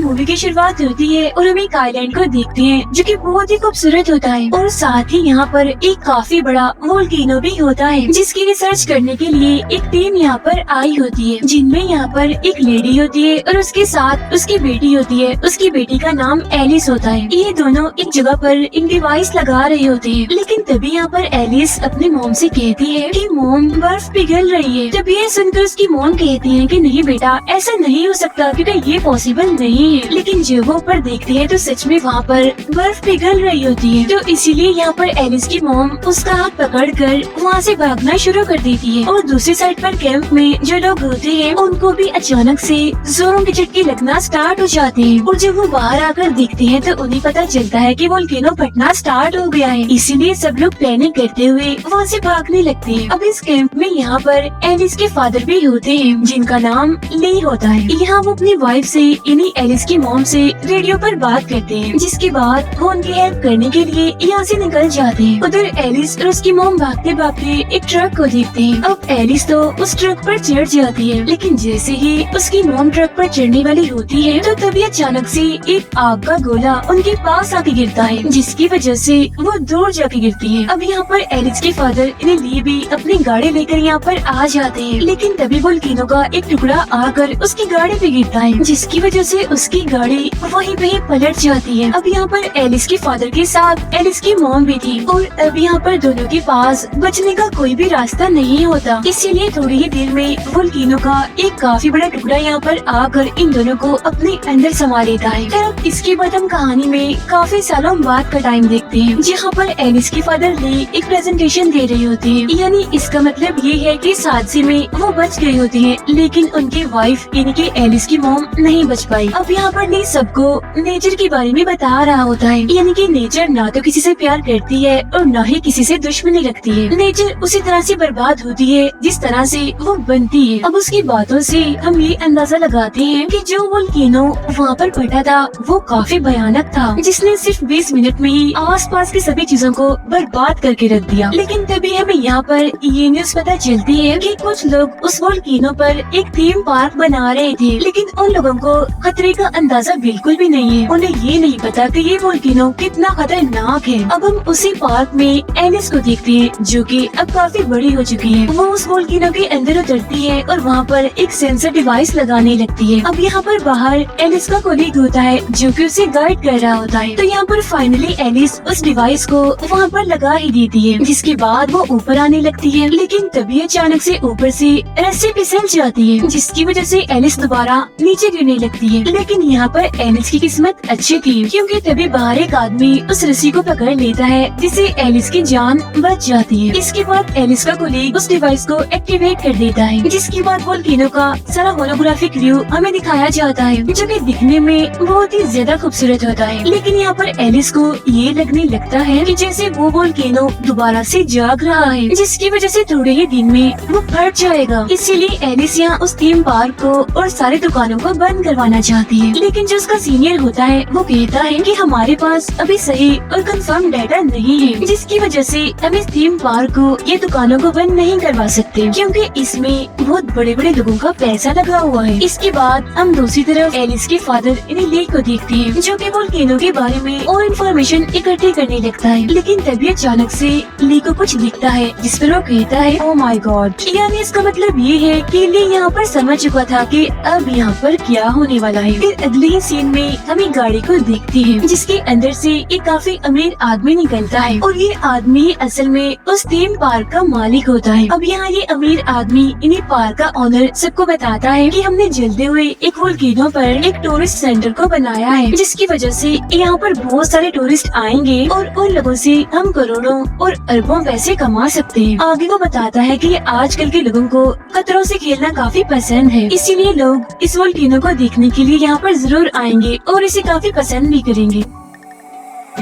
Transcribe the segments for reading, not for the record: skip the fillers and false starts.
Movie की शुरुआत होती है और हम एक आइलैंड को देखते हैं जो कि बहुत ही खूबसूरत होता है और साथ ही यहाँ पर एक काफी बड़ा वोल्केनो भी होता है जिसकी रिसर्च करने के लिए एक टीम यहाँ पर आई होती है, जिनमें यहाँ पर एक लेडी होती है और उसके साथ उसकी बेटी होती है। उसकी बेटी का नाम एलिस होता है। ये दोनों एक जगह पर एक डिवाइस लगा रहे होते हैं, लेकिन तभी यहाँ पर एलिस अपनी मॉम से कहती है कि मॉम बर्फ पिघल रही है। तभी ये सुनकर उसकी मॉम कहती है कि नहीं बेटा, ऐसा नहीं हो सकता क्योंकि ये पॉसिबल नहीं है। लेकिन जब वो ऊपर देखती है तो सच में वहाँ पर बर्फ पिघल रही होती है। तो इसीलिए यहाँ पर एलिस की मॉम उसका हाथ पकड़कर वहाँ से भागना शुरू कर देती है। और दूसरी साइड पर कैंप में जो लोग होते हैं उनको भी अचानक से जोरों के झटके लगना स्टार्ट हो जाते हैं और जब वो बाहर आकर देखते हैं तो उन्हें पता चलता है कि वोल्केनो फटना स्टार्ट हो गया है। इसीलिए सब लोग पैनिक करते हुए वहाँ से भागने लगते हैं। अब इस कैंप में यहाँ पर एलिस के फादर भी होते हैं जिनका नाम ली होता है। यहाँ वो अपनी वाइफ से यानी एलिस की मॉम से रेडियो पर बात करते हैं, जिसके बाद वो उनकी हेल्प करने के लिए यहाँ से निकल जाते हैं। उधर एलिस और उसकी मॉम भागते भागते एक ट्रक को देखते हैं। अब एलिस तो उस ट्रक पर चढ़ जाती है, लेकिन जैसे ही उसकी मॉम ट्रक पर चढ़ने वाली होती है तो तभी अचानक से एक आग का गोला उनके पास आके गिरता है, जिसकी वजह से वो दूर जाके गिरती है। अब यहाँ पर एलिस के फादर इन्हें लिए भी अपनी गाड़ी लेकर यहाँ पर आ जाते हैं, लेकिन तभी वोल्केनो का एक टुकड़ा आकर उसकी गाड़ी पे गिरता है, जिसकी वजह से उसकी गाड़ी वहीं पे पलट जाती है। अब यहाँ पर एलिस के फादर के साथ एलिस की मॉम भी थी और अब यहाँ पर दोनों के पास बचने का कोई भी रास्ता नहीं होता। इसीलिए थोड़ी ही देर में वोल्केनो का एक काफी बड़ा टुकड़ा यहाँ पर आकर इन दोनों को अपने अंदर समा लेता है। फिर इसके बाद हम कहानी में काफी सालों बाद का टाइम देखते हैं, जहाँ पर एलिस के फादर ली एक प्रेजेंटेशन दे रही होती है। यानी इसका मतलब ये है कि इस हादसे में वो बच गई होती है, लेकिन उनकी वाइफ यानी कि एलिस की मॉम नहीं बच पाई। अब यहाँ पर ली सबको नेचर के बारे में बता रहा होता है, यानी कि नेचर ना तो किसी से प्यार करती है और न ही किसी से दुश्मनी रखती है। नेचर उसी तरह से बर्बाद होती है जिस तरह से वो बनती है। अब उसकी बातों से हम ये अंदाजा लगाते हैं कि जो वोल्केनो वहाँ पर फटा था वो काफी भयानक था, जिसने सिर्फ 20 मिनट में ही आसपास की सभी चीजों को बर्बाद करके रख दिया। लेकिन तभी हमें यहाँ पर ये न्यूज पता चलती है कि कुछ लोग उस वोल्केनो पर एक थीम पार्क बना रहे थे, लेकिन उन लोगों को खतरे का अंदाजा बिल्कुल भी नहीं है। उन्हें ये नहीं पता कि ये वोल्केनो कितना खतरनाक है। अब हम उसी पार्क में एलिस को देखते हैं जो कि अब काफी बड़ी हो चुकी है। वो उस वोल्केनो के अंदर उतरती है और वहाँ पर एक सेंसर डिवाइस लगाने लगती है। अब यहाँ पर बाहर एलिस का कोलीग होता है जो कि उसे गाइड कर रहा होता है। तो यहाँ पर फाइनली एलिस उस डिवाइस को वहाँ पर लगा ही देती है, जिसके बाद वो ऊपर आने लगती है। लेकिन तभी अचानक से ऊपर से रस्सी फिसल जाती है, जिसकी वजह से एलिस दोबारा नीचे गिरने लगती है। लेकिन यहाँ पर एलिस की किस्मत अच्छी थी, क्योंकि तभी बाहर एक आदमी उस रस्सी को पकड़ लेता है, जिससे एलिस की जान बच जाती है। इसके बाद एलिस का कोलीग उस डिवाइस को एक्टिवेट कर देता है, जिसके बाद वोल्केनो का सारा होलोग्राफिक व्यू हमें दिखाया जाता है, जो कि दिखने में बहुत ही ज्यादा खूबसूरत होता है। लेकिन यहाँ पर एलिस को ये लगने लगता है कि जैसे वो वोल्केनो दोबारा से जाग रहा है, जिसकी वजह से थोड़े ही दिन में वो फट जाएगा। इसीलिए एलिस यहाँ उस थीम पार्क को और सारी दुकानों को बंद करवाना चाहती है। लेकिन जो उसका सीनियर होता है वो कहता है कि हमारे पास अभी सही और कंफर्म डाटा नहीं है, जिसकी वजह से हम इस थीम पार्क को ये दुकानों को बंद नहीं करवा सकते, क्योंकि इसमें बहुत बड़े बड़े लोगों का पैसा लगा हुआ है। इसके बाद हम दूसरी तरफ एलिस के फादर इन्हें ली को देखते हैं, जो कि वोल्केनो के बारे में और इन्फॉर्मेशन इकट्ठी करने लगता है। लेकिन तभी अचानक से ली को कुछ दिखता है, जिस पर वो कहता है ओह माय गॉड। यानी इसका मतलब ये है कि ली यहाँ पर समझ चुका था कि अब यहाँ पर क्या होने वाला है। फिर अगले ही सीन में हम एक गाड़ी को देखते हैं, जिसके अंदर से एक काफी अमीर आदमी निकलता है और ये आदमी असल में उस थीम पार्क का मालिक होता है। अब यहाँ ये अमीर आदमी इन्हीं पार्क का ऑनर सबको बताता है कि हमने जलते हुए एक वोल्केनो पर एक टूरिस्ट सेंटर को बनाया है, जिसकी वजह से यहाँ पर बहुत सारे टूरिस्ट आएंगे और उन लोगों से हम करोड़ों और अरबों पैसे कमा सकते हैं। आगे वो बताता है कि आजकल के लोगों को खतरों से खेलना काफी पसंद है, इसीलिए लोग इस वोल्केनो को देखने के लिए यहाँ पर जरूर आएंगे और इसे काफी पसंद भी करेंगे।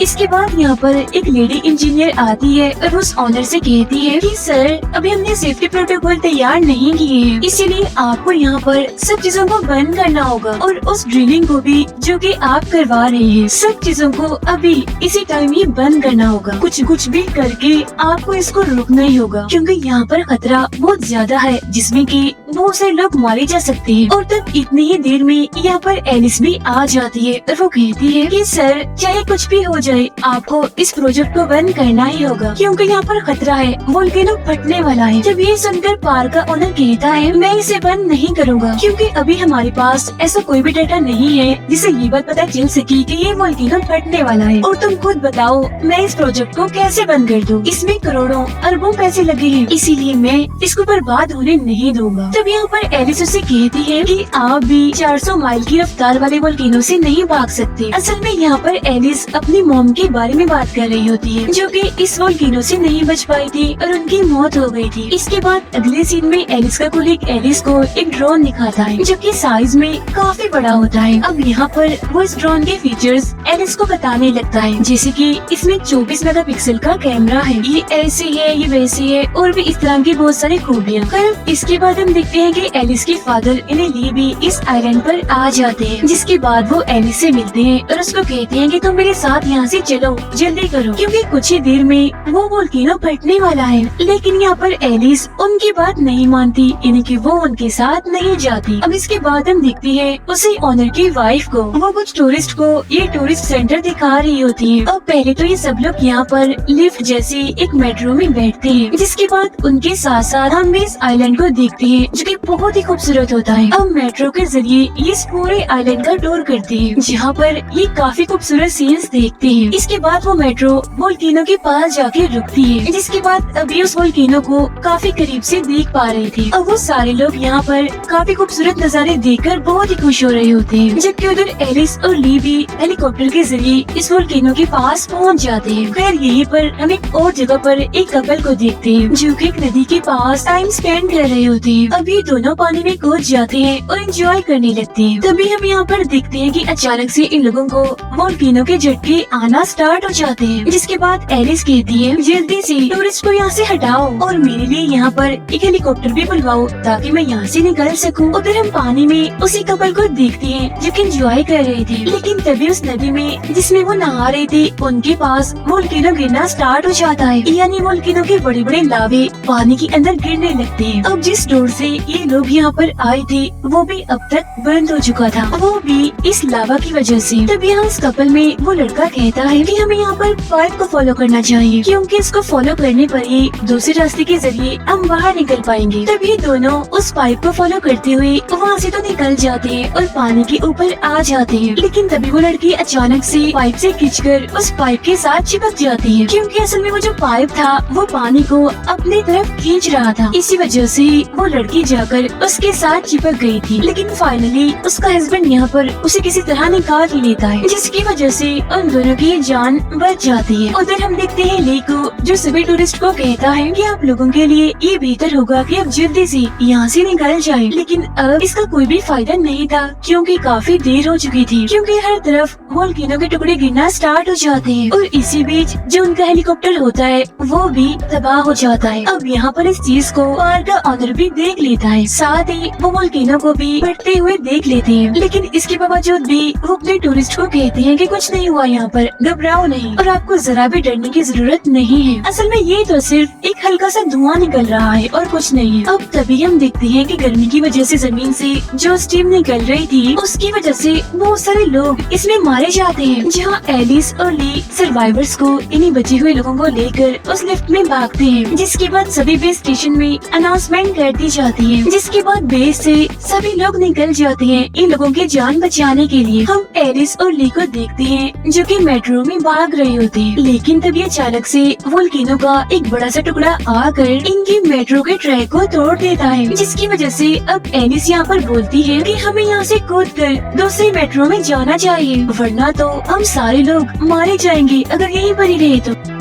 इसके बाद यहाँ पर एक लेडी इंजीनियर आती है और उस ऑनर से कहती है कि सर अभी हमने सेफ्टी प्रोटोकॉल तैयार नहीं किए हैं, इसीलिए आपको यहाँ पर सब चीजों को बंद करना होगा और उस ड्रिलिंग को भी जो कि आप करवा रहे हैं सब चीजों को अभी इसी टाइम ही बंद करना होगा। कुछ भी करके आपको इसको रोकना ही होगा, क्योंकि यहाँ पर खतरा बहुत ज्यादा है, जिसमें कि बहुत से लोग मारे जा सकते हैं। और तब इतनी ही देर में यहाँ पर एलिस भी आ जाती है और वो कहती है कि सर चाहे कुछ भी हो जाए आपको इस प्रोजेक्ट को बंद करना ही होगा, क्योंकि यहाँ पर खतरा है, वोल्केनो फटने वाला है। जब ये सुनकर पार्क का ओनर कहता है मैं इसे बंद नहीं करूँगा, क्योंकि अभी हमारे पास ऐसा कोई भी डाटा नहीं है जिससे ये बात पता चल सके कि ये वोल्केनो फटने वाला है। और तुम खुद बताओ मैं इस प्रोजेक्ट को कैसे बंद कर दूँ? इसमें करोड़ों अरबों पैसे लगे हैं, इसीलिए मैं इसको बर्बाद होने नहीं दूंगा। तब यहाँ पर एलिस उसे कहती है कि आप भी 400 माइल की रफ्तार वाले वोल्केनो से नहीं भाग सकते। असल में यहाँ पर एलिस अपनी मॉम के बारे में बात कर रही होती है, जो कि इस वोल्केनो से नहीं बच पाई थी और उनकी मौत हो गई थी। इसके बाद अगले सीन में एलिस का कोलीग एलिस को एक ड्रोन दिखाता है, जो कि साइज में काफी बड़ा होता है। अब यहाँ पर वो इस ड्रोन के फीचर्स एलिस को बताने लगता है, जैसे कि इसमें 24 मेगापिक्सल का कैमरा है, ये ऐसी है, ये वैसी है, और भी इस तरह की बहुत सारी खूबियाँ। फिर इसके बाद हम देखते हैं कि एलिस के फादर इन्हें लिए भी इस आइलैंड पर आ जाते हैं, जिसके बाद वो एलिस से मिलते हैं और उसको कहते हैं कि तुम मेरे साथ यहाँ से चलो, जल्दी करो, क्योंकि कुछ ही देर में वो वोल्केनो फटने वाला है। लेकिन यहाँ पर एलिस उनकी बात नहीं मानती, यानी कि वो उनके साथ नहीं जाती। अब इसके बाद हम देखते हैं उसी ओनर की वाइफ को, वो कुछ टूरिस्ट को ये टूरिस्ट सेंटर दिखा रही होती है। अब पहले तो ये सब लोग यहाँ पर लिफ्ट जैसी एक मेट्रो में बैठते हैं, जिसके बाद उनके साथ साथ हम इस आइलैंड को देखते हैं, जो कि बहुत ही खूबसूरत होता है। अब मेट्रो के जरिए ये इस पूरे आइलैंड का टूर करते हैं, जहाँ पर ये काफी खूबसूरत सीन्स देखते हैं। इसके बाद वो मेट्रो वोल्केनो के पास जाके रुकती है, जिसके बाद अभी उस वोल्केनो को काफी करीब से देख पा रहे थे। अब वो सारे लोग यहाँ पर काफी खूबसूरत नज़ारे देखकर बहुत ही खुश हो रहे होते हैं, जबकि उधर एलिस और ली भी हेलीकॉप्टर के जरिए इस वोल्केनो के पास पहुँच जाते हैं। खैर यहीं पर हम एक और जगह पर एक कपल को देखते हैं, जो कि एक नदी के पास टाइम स्पेंड कर रहे होते हैं। अब ये दोनों पानी में कूद जाते हैं और एंजॉय करने लगते हैं। तभी हम यहाँ पर देखते हैं कि अचानक से इन लोगों को वोल्केनो के झटके आना स्टार्ट हो जाते हैं, जिसके बाद एलिस कहती है जल्दी से टूरिस्ट को यहाँ से हटाओ और मेरे लिए यहाँ पर एक हेलीकॉप्टर भी बुलवाओ ताकि मैं यहाँ से निकल सकूं। उधर हम पानी में उसी कपल को देखते हैं जो कि एंजॉय कर रहे थे, लेकिन तभी उस नदी में जिसमें वो नहा रहे थे उनके पास वोल्केनो गिरना स्टार्ट हो जाता है, यानी वोल्केनो के बड़े बड़े लावे पानी के अंदर गिरने लगते हैं। अब जिस डोर से ये लोग यहाँ पर आए थे वो भी अब तक बंद हो चुका था, वो भी इस लावा की वजह से। तब यहाँ इस कपल में वो लड़का कहता है कि हमें यहाँ पर पाइप को फॉलो करना चाहिए, क्योंकि इसको फॉलो करने पर ही दूसरे रास्ते के जरिए हम बाहर निकल पाएंगे। तब ये दोनों उस पाइप को फॉलो करते हुए वहाँ से तो निकल जाते हैं और पानी के ऊपर आ जाते हैं, लेकिन तभी वो लड़की अचानक से पाइप से खींचकर उस पाइप के साथ चिपक जाती है, क्योंकि असल में वो जो पाइप था वो पानी को अपनी तरफ खींच रहा था। इसी वजह से वो लड़की जाकर उसके साथ चिपक गई थी, लेकिन फाइनली उसका हस्बैंड यहाँ पर उसे किसी तरह निकाल लेता है, जिसकी वजह से उन दोनों की जान बच जाती है। उधर हम देखते हैं ली को, जो सभी टूरिस्ट को कहता है कि आप लोगों के लिए ये बेहतर होगा कि आप जल्दी से यहाँ से निकल जाएं। लेकिन अब इसका कोई भी फायदा नहीं था, क्योंकि काफी देर हो चुकी थी, क्योंकि हर तरफ वोल्केनो के टुकड़े गिरना स्टार्ट हो जाते हैं और इसी बीच जो उनका हेलीकॉप्टर होता है वो भी तबाह हो जाता है। अब यहाँ पर इस चीज को पार्क का ऑनर भी देख लेता है, साथ ही वो वोल्केनो को भी फटते हुए देख लेते हैं, लेकिन इसके बावजूद भी वो अपने टूरिस्ट को कहते हैं कि कुछ नहीं हुआ, यहाँ पर घबराओ नहीं और आपको जरा भी डरने की जरूरत नहीं है। असल में ये तो सिर्फ एक हल्का सा धुआं निकल रहा है और कुछ नहीं है। अब तभी हम देखते हैं कि गर्मी की वजह से जमीन से जो स्टीम निकल रही थी उसकी वजह से बहुत सारे लोग इसमें मारे जाते हैं, जहाँ एलिस और ली सर्वाइवर्स को इन्हीं बचे हुए लोगों को लेकर उस लिफ्ट में भागते हैं, जिसके बाद सभी बेस स्टेशन में अनाउंसमेंट कर दी जाती है, जिसके बाद बेस से सभी लोग निकल जाते हैं इन लोगों की जान बचाने के लिए। हम एलिस और ली को देखते हैं जो कि मेट्रो में भाग रहे होते हैं, लेकिन तभी अचानक से वोल्केनो का एक बड़ा सा टुकड़ा आकर इनकी मेट्रो के ट्रैक को तोड़ देता है, जिसकी वजह से अब एलिस यहाँ पर बोलती है कि हमें यहाँ से कूदकर दूसरी मेट्रो में जाना चाहिए, वरना तो हम सारे लोग मारे जाएंगे अगर यहीं पर ही रहे तो।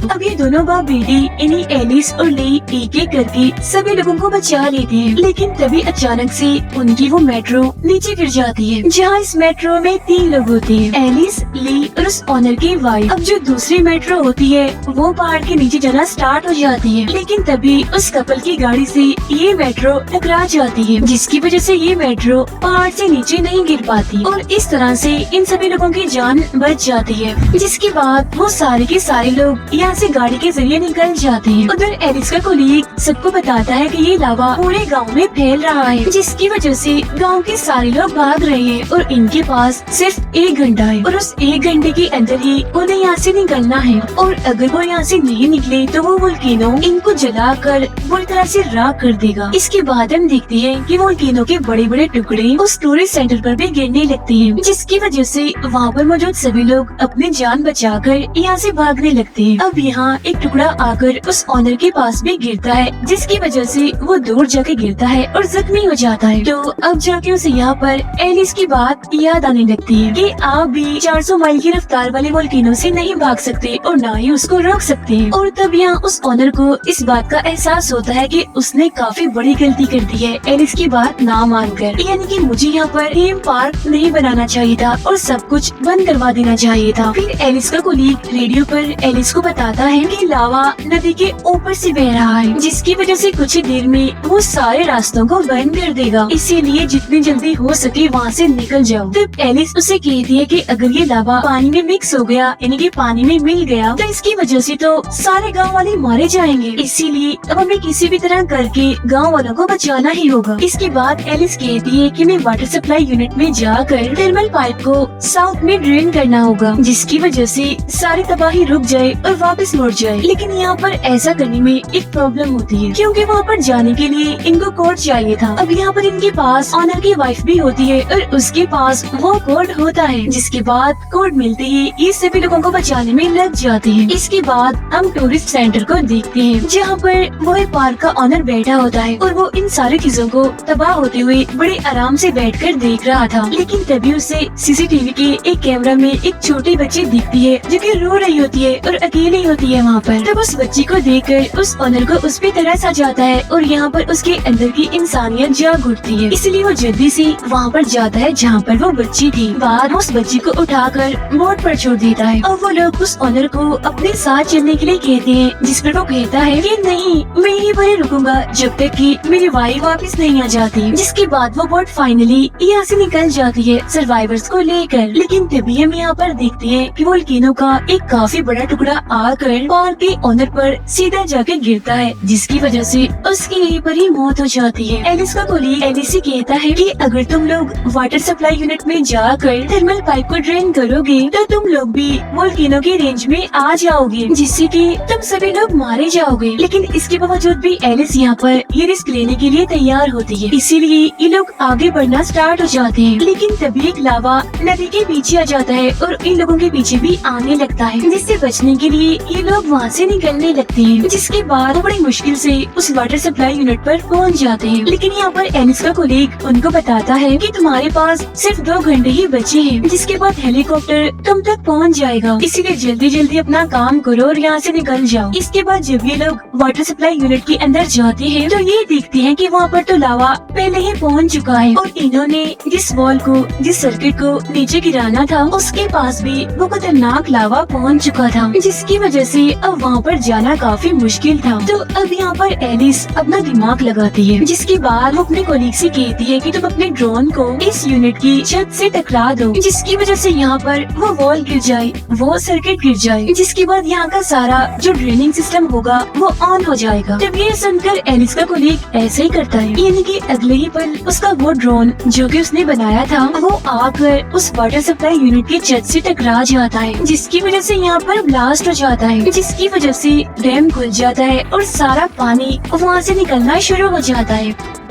अब ये दोनों बाप बेटी इन्हीं एलिस और ली एक एक करके सभी लोगों को बचा लेते हैं, लेकिन तभी अचानक से उनकी वो मेट्रो नीचे गिर जाती है, जहाँ इस मेट्रो में 3 लोग होते हैं, एलिस, ली और उस ऑनर की वाइफ। अब जो दूसरी मेट्रो होती है वो पहाड़ के नीचे जाना स्टार्ट हो जाती है, लेकिन तभी उस कपल की गाड़ी से ये मेट्रो टकरा जाती है, जिसकी वजह से ये मेट्रो पहाड़ से नीचे नहीं गिर पाती और इस तरह से इन सभी लोगों की जान बच जाती है, जिसके बाद वो सारे के सारे लोग यहाँ से गाड़ी के जरिए निकल जाते हैं। उधर एलिस का कोलीग सबको बताता है कि ये लावा पूरे गांव में फैल रहा है, जिसकी वजह से गांव के सारे लोग भाग रहे हैं और इनके पास सिर्फ 1 घंटा है और उस 1 घंटे के अंदर ही उन्हें यहाँ से निकलना है। और अगर वो यहाँ से नहीं निकले तो वो वोल्केनो इनको जलाकर बुरी तरह से राख कर देगा। इसके बाद हम देखते हैं कि वोल्केनो के बड़े बड़े टुकड़े उस टूरिस्ट सेंटर पर भी गिरने लगते हैं, जिसकी वजह से वहाँ पर मौजूद सभी लोग अपनी जान बचाकर यहाँ से भागने लगते हैं। अब यहाँ एक टुकड़ा आकर उस ऑनर के पास भी गिरता है, जिसकी वजह से वो दूर जाके गिरता है और जख्मी हो जाता है। तो अब जाके उसे यहाँ पर एलिस की बात याद आने लगती है कि आप भी 400 माइल की रफ्तार वाले वोल्केनो से नहीं भाग सकते और न ही उसको रोक सकते हैं। और तब यहाँ उस ऑनर को इस बात का एहसास होता है कि उसने काफी बड़ी गलती कर दी है एलिस की बात ना मानकर, यानी कि मुझे यहाँ पर थीम पार्क नहीं बनाना चाहिए था और सब कुछ बंद करवा देना चाहिए था। फिर एलिस का कोलीग रेडियो पर एलिस को बताता है कि लावा नदी के ऊपर से बह रहा है, जिसकी वजह से कुछ ही देर में वो सारे रास्तों को बंद कर देगा, इसीलिए जितनी जल्दी हो सके वहाँ से निकल जाओ। तब एलिस उसे कहती है कि अगर ये लावा पानी में मिक्स हो गया, यानी कि पानी में मिल गया, तो इसकी वजह से तो सारे गांव वाले मारे जाएंगे, इसीलिए अब हमें किसी भी तरह करके गांव वालों को बचाना ही होगा। इसके बाद एलिस कहती है कि मैं वाटर सप्लाई यूनिट में जाकर थर्मल पाइप को साउथ में ड्रेन करना होगा, जिसकी वजह से सारी तबाही रुक जाए और वापस लौट जाए। लेकिन यहाँ पर ऐसा करने में एक प्रॉब्लम होती है, क्योंकि वहाँ पर जाने के लिए इनको कोड चाहिए था। अब यहाँ पर इनके पास ऑनर की वाइफ भी होती है और उसके पास वो कोड होता है, जिसके बाद कोड मिलते ही ये सभी लोगों को बचाने में लग जाते हैं। इसके बाद हम टूरिस्ट सेंटर को देखते हैं, जहाँ पर वो एक पार्क का ऑनर बैठा होता है और वो इन सारी चीजों को तबाह होते हुए बड़े आराम से बैठकर देख रहा था। लेकिन तभी उसे सीसीटीवी के एक कैमरा में एक छोटी बच्ची दिखती है जो कि रो रही होती है और अकेली होती है वहाँ पर। तब उस बच्ची को देखकर उस ऑनर को उस पे तरस आ जाता है और यहाँ पर उसके अंदर की इंसानियत जाग उठती है, इसलिए वो जल्दी से वहाँ पर जाता है जहाँ पर वो बच्ची थी। बाद उस बच्ची को उठाकर बोट पर छोड़ देता है और वो लोग उस ऑनर को अपने साथ चलने के लिए कहते हैं, जिस पर वो कहता है कि नहीं, मैं यहीं पर रुकूंगा जब तक कि मेरी वाइफ वापस नहीं आ जाती। जिसके बाद वो बोट फाइनली यहाँ से निकल जाती है सर्वाइवर्स को लेकर। लेकिन तभी हम यहाँ पर देखते हैं कि वोल्केनो का एक काफी बड़ा टुकड़ा आकर पार्क के ऑनर पर सीधा जाके गिरता है, जिसकी वजह से उसकी यहीं पर ही मौत हो जाती है। एलिस का कोलीग एलिस से कहता है कि अगर तुम लोग वाटर सप्लाई यूनिट में जाकर थर्मल पाइप को ड्रेन करोगे तो तुम लोग भी वोल्केनो की रेंज में आ जाओगे, जिससे कि तुम सभी लोग मारे जाओगे। लेकिन इसके बावजूद भी एलिस यहाँ पर ये रिस्क लेने के लिए तैयार होती है, इसीलिए ये लोग आगे बढ़ना स्टार्ट हो जाते हैं। लेकिन तभी एक लावा नदी के पीछे आ जाता है और इन लोगों के पीछे भी आने लगता है, जिससे बचने के लिए ये लोग वहाँ से निकलने लगते हैं। जिसके बाद वो बड़ी मुश्किल से उस वाटर सप्लाई यूनिट पर पहुँच जाते हैं। लेकिन यहाँ पर एलिस का कोलीग उनको बताता है कि तुम्हारे पास सिर्फ 2 घंटे ही बचे हैं, जिसके बाद हेलीकॉप्टर तुम तक पहुँच जाएगा, इसीलिए जल्दी जल्दी अपना काम करो और यहाँ से निकल जाओ। इसके बाद जब ये लोग वाटर सप्लाई यूनिट के अंदर जाते हैं तो ये देखते हैं कि वहाँ पर तो लावा पहले ही पहुँच चुका है और इन्होंने जिस वॉल को, जिस सर्किट को नीचे गिराना था, उसके पास भी वो खतरनाक लावा पहुँच चुका था, जिसकी वजह से अब वहाँ पर जाना काफी मुश्किल था। तो अब यहाँ पर एलिस अपना दिमाग लगाती है, जिसके बाद वो अपने कोलीग से कहती है कि तुम अपने ड्रोन को इस यूनिट की छत से टकरा दो, जिसकी वजह से यहाँ पर वो वॉल गिर जाए, वो सर्किट गिर जाए, जिसके बाद यहाँ का सारा जो ड्रेनिंग सिस्टम होगा वो ऑन हो जाएगा। जब ये सुनकर एलिस का कोलीग ऐसे ही करता है, यानी कि अगले ही पल उसका वो ड्रोन जो कि उसने बनाया था वो आकर उस वाटर सप्लाई यूनिट की छत से टकरा जाता है, जिसकी वजह से यहाँ पर ब्लास्ट हो जाता है, जिसकी वजह से डैम खुल जाता है और सारा पानी वहाँ से निकलना शुरू हो जाता है।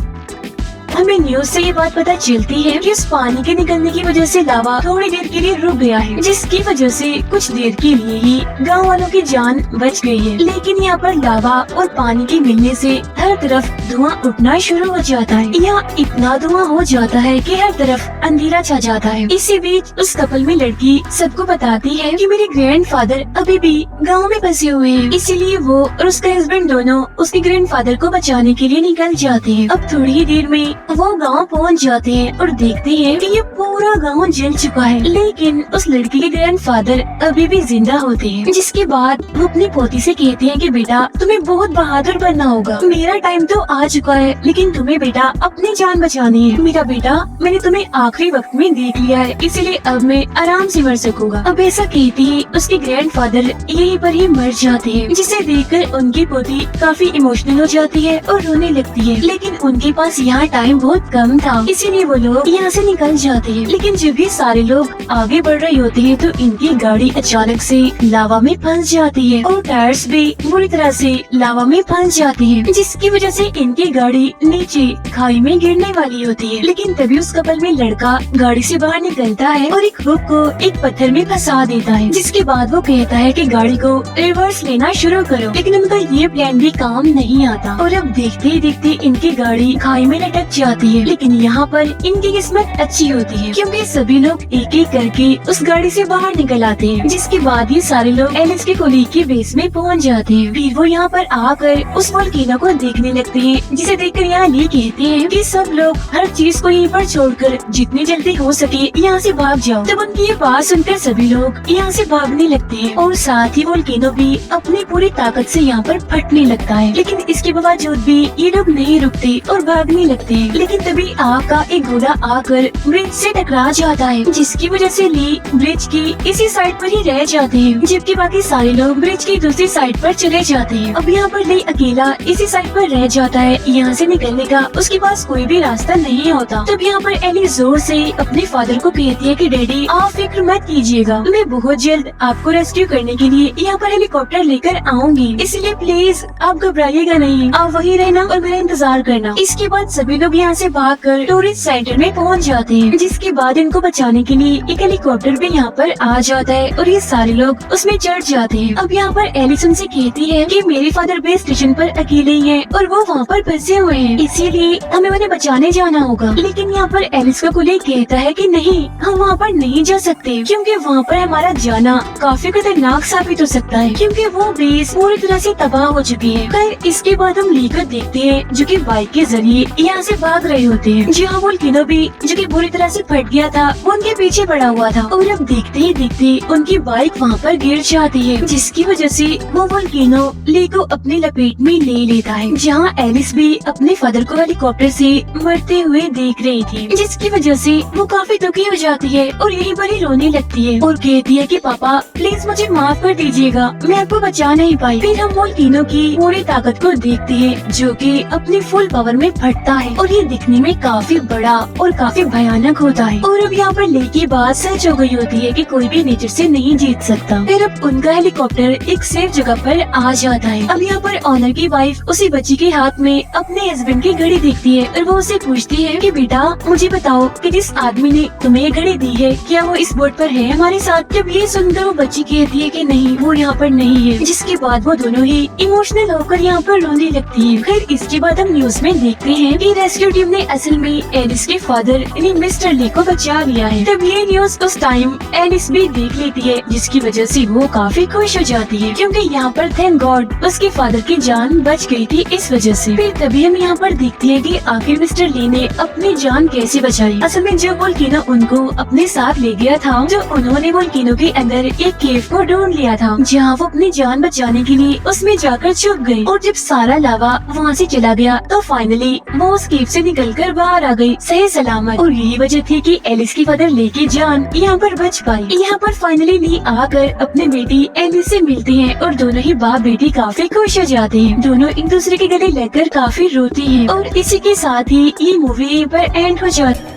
हमें न्यूज से ये बात पता चलती है कि उस पानी के निकलने की वजह से लावा थोड़ी देर के लिए रुक गया है, जिसकी वजह से कुछ देर के लिए ही गांव वालों की जान बच गई है। लेकिन यहाँ पर लावा और पानी के मिलने से हर तरफ धुआं उठना शुरू हो जाता है। यहाँ इतना धुआं हो जाता है कि हर तरफ अंधेरा छा जाता है। इसी बीच उस कपल में लड़की सबको बताती है कि मेरे ग्रैंडफादर अभी भी गाँव में फंसे हुए हैं, इसीलिए वो और उसका हस्बैंड दोनों उसके ग्रैंडफादर को बचाने के लिए निकल जाते हैं। अब थोड़ी ही देर में वो गांव पहुंच जाते हैं और देखते हैं कि ये पूरा गांव जल चुका है, लेकिन उस लड़की के ग्रैंडफादर अभी भी जिंदा होते हैं। जिसके बाद वो अपनी पोती से कहते हैं कि बेटा तुम्हें बहुत बहादुर बनना होगा, मेरा टाइम तो आ चुका है, लेकिन तुम्हें बेटा अपनी जान बचानी है। मेरा बेटा मैंने तुम्हें आखिरी वक्त में देख लिया है, इसीलिए अब मैं आराम से मर सकूंगा। अब ऐसा कहते ही उसके ग्रैंडफादर यहीं पर ही मर जाते हैं, जिसे देखकर उनकी पोती काफी इमोशनल हो जाती है और रोने लगती है। लेकिन उनके पास यहाँ टाइम बहुत कम था, इसीलिए वो लोग यहाँ से निकल जाते हैं। लेकिन जब भी सारे लोग आगे बढ़ रहे होते हैं तो इनकी गाड़ी अचानक से लावा में फंस जाती है और टायर्स भी बुरी तरह से लावा में फंस जाते हैं, जिसकी वजह से इनकी गाड़ी नीचे खाई में गिरने वाली होती है। लेकिन तभी उस कपल में लड़का गाड़ी से बाहर निकलता है और एक हुक को एक पत्थर में फंसा देता है। जिसके बाद वो कहता है कि गाड़ी को रिवर्स लेना शुरू करो, लेकिन उनका ये प्लान भी काम नहीं आता और अब देखते ही देखते इनकी गाड़ी खाई में लटक जाती है। लेकिन यहाँ पर इनकी किस्मत अच्छी होती है, क्योंकि सभी लोग एक एक करके उस गाड़ी से बाहर निकल आते हैं। जिसके बाद ये सारे लोग एलिस के कोलीग के बेस में पहुँच जाते हैं। फिर वो यहाँ पर आकर उस वोल्केनो को देखने लगते हैं, जिसे देखकर यहाँ ली कहते हैं कि सब लोग हर चीज को यहीं पर छोड़कर जितनी जल्दी हो सके यहाँ से भाग जाओ। तब उनकी ये बात सुनकर सभी लोग यहाँ से भागने लगते हैं और साथ ही वोल्केनो भी अपनी पूरी ताकत से यहाँ पर फटने लगता है। लेकिन इसके बावजूद भी ये लोग नहीं रुकते और भागने लगते हैं। लेकिन तभी आग का एक गोला आकर ब्रिज से टकरा जाता है, जिसकी वजह से ली ब्रिज की इसी साइड पर ही रह जाते हैं, जबकि बाकी सारे लोग ब्रिज की दूसरी साइड पर चले जाते हैं। अब यहाँ पर ली अकेला इसी साइड पर रह जाता है। यहाँ से निकलने का उसके पास कोई भी रास्ता नहीं होता। तब यहाँ पर एली जोर से अपने फादर को कहती है कि डैडी आप फिक्र मत कीजिएगा, मैं बहुत जल्द आपको रेस्क्यू करने के लिए यहाँ पर हेलीकॉप्टर लेकर आऊंगी, इसलिए प्लीज आप घबराइएगा नहीं, आप वहीं रहना और मेरा इंतजार करना। इसके बाद सभी लोग यहाँ से भागकर टूरिस्ट सेंटर में पहुँच जाते हैं, जिसके बाद इनको बचाने के लिए एक हेलीकॉप्टर भी यहाँ पर आ जाता है और ये सारे लोग उसमें चढ़ जाते हैं। अब यहाँ पर एलिस उनसे कहती है कि मेरे फादर बेस स्टेशन पर अकेले ही हैं और वो वहाँ पर फंसे हुए हैं, इसीलिए हमें उन्हें बचाने जाना होगा। लेकिन यहाँ पर एलिस का कोलीग कहता है कि नहीं, हम वहाँ पर नहीं जा सकते, क्योंकि वहाँ पर हमारा जाना काफी खतरनाक साबित हो सकता है, क्योंकि वो बेस पूरी तरह से तबाह हो चुकी है। खैर इसके बाद हम लीकर देखते हैं जो कि बाइक के जरिए यहाँ से भाग रहे होते हैं, जहाँ वोल्केनो भी जो कि बुरी तरह से फट गया था वो उनके पीछे पड़ा हुआ था और अब देखते ही देखते उनकी बाइक वहाँ पर गिर जाती है, जिसकी वजह से वो वोल्केनो ली को अपनी लपेट में ले लेता है। जहाँ एलिस भी अपने फादर को हेलीकॉप्टर से मरते हुए देख रही थी, जिसकी वजह से वो काफी दुखी हो जाती है और यहीं पर ही रोने लगती है और कहती है कि पापा प्लीज मुझे माफ कर दीजिएगा, मैं आपको बचा नहीं पाई। फिर हम वोल्केनो की पूरी ताकत को देखते हैं जो कि अपनी फुल पावर में फटता है और ये दिखने में काफी बड़ा और काफी भयानक होता है। और अब यहाँ पर ली की बात सच हो गई होती है कि कोई भी नेचर से नहीं जीत सकता। फिर अब उनका हेलीकॉप्टर एक सेफ जगह पर आ जाता है। अब यहाँ पर ऑनर की वाइफ उसी बच्ची के हाथ में अपने हस्बैंड की घड़ी देखती है और वो उसे पूछती है कि बेटा मुझे बताओ कि जिस आदमी ने तुम्हें ये घड़ी दी है क्या वो इस बोट पर है हमारे साथ। जब ये सुनकर वो बच्ची कहती है कि नहीं, वो यहाँ पर नहीं है, जिसके बाद वो दोनों ही इमोशनल होकर यहाँ पर रोने लगती है। फिर इसके बाद हम न्यूज में देखते हैं कि रेस्क्यू टीम ने असल में एलिस के फादर यानी मिस्टर ली को बचा लिया है। तब ये न्यूज उस टाइम एलिस भी देख लेती है, जिसकी वजह से वो काफी खुश हो जाती है, क्योंकि यहाँ पर थैंक गॉड उसके फादर की जान बच गई थी इस वजह से। फिर तभी हम यहाँ पर देखते हैं कि आखिर मिस्टर ली ने अपनी जान कैसे बचाई। असल में जब वोल्केनो उनको अपने साथ ले गया था, जो उन्होंने वोल्केनो के अंदर एक केव को ढूंढ लिया था, जहाँ वो अपनी जान बचाने के लिए उसमें जाकर छुप गई और जब सारा लावा वहाँ से चला गया तो फाइनली वो उस केव से निकलकर बाहर आ गई सही सलामत। और यही वजह थी कि एलिस की फादर ली की जान यहाँ पर बच पाई। यहाँ पर फाइनली ली आकर अपने बेटी एलिस से मिलते हैं और दोनों ही बाप बेटी काफी खुश हो जाते हैं। दोनों एक दूसरे के गले लगकर काफी रोती हैं और इसी के साथ ही ये मूवी पर एंड हो जाती है।